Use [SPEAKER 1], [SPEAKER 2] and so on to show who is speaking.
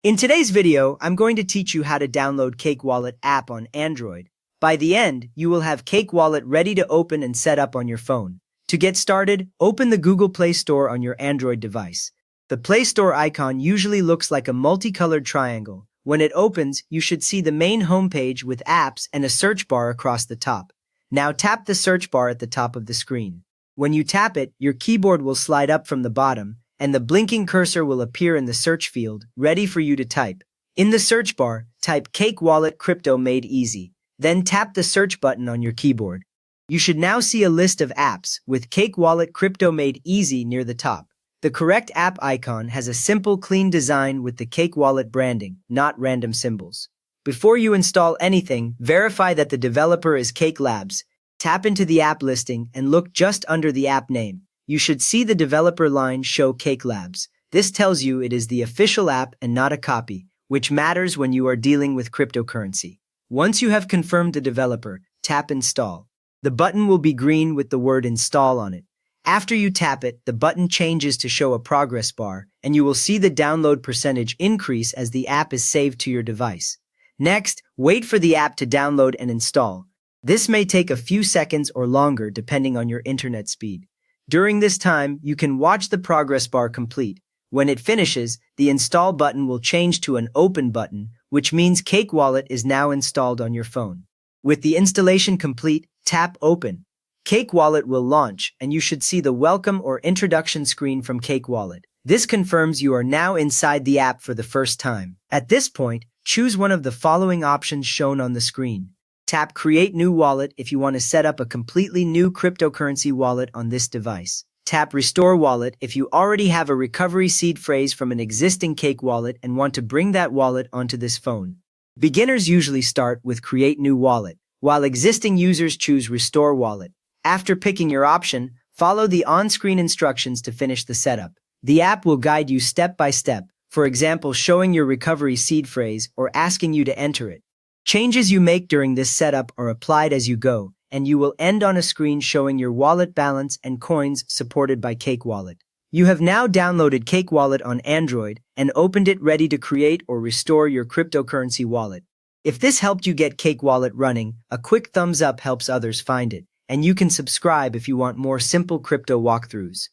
[SPEAKER 1] In today's video, I'm going to teach you how to download Cake Wallet app on Android. By the end, you will have Cake Wallet ready to open and set up on your phone. To get started, open the Google Play Store on your Android device. The Play Store icon usually looks like a multicolored triangle. When it opens, you should see the main homepage with apps and a search bar across the top. Now tap the search bar at the top of the screen. When you tap it, your keyboard will slide up from the bottom, and the blinking cursor will appear in the search field, ready for you to type. In the search bar, type Cake Wallet Crypto Made Easy. Then tap the search button on your keyboard. You should now see a list of apps with Cake Wallet Crypto Made Easy near the top. The correct app icon has a simple, clean design with the Cake Wallet branding, not random symbols. Before you install anything, verify that the developer is Cake Labs. Tap into the app listing and look just under the app name. You should see the developer line show Cake Labs. This tells you it is the official app and not a copy, which matters when you are dealing with cryptocurrency. Once you have confirmed the developer, tap Install. The button will be green with the word Install on it. After you tap it, the button changes to show a progress bar, and you will see the download percentage increase as the app is saved to your device. Next, wait for the app to download and install. This may take a few seconds or longer depending on your internet speed. During this time, you can watch the progress bar complete. When it finishes, the install button will change to an open button, which means Cake Wallet is now installed on your phone. With the installation complete, tap Open. Cake Wallet will launch, and you should see the welcome or introduction screen from Cake Wallet. This confirms you are now inside the app for the first time. At this point, choose one of the following options shown on the screen. Tap Create New Wallet if you want to set up a completely new cryptocurrency wallet on this device. Tap Restore Wallet if you already have a recovery seed phrase from an existing Cake Wallet and want to bring that wallet onto this phone. Beginners usually start with Create New Wallet, while existing users choose Restore Wallet. After picking your option, follow the on-screen instructions to finish the setup. The app will guide you step by step, for example showing your recovery seed phrase or asking you to enter it. Changes you make during this setup are applied as you go, and you will end on a screen showing your wallet balance and coins supported by Cake Wallet. You have now downloaded Cake Wallet on Android and opened it ready to create or restore your cryptocurrency wallet. If this helped you get Cake Wallet running, a quick thumbs up helps others find it, and you can subscribe if you want more simple crypto walkthroughs.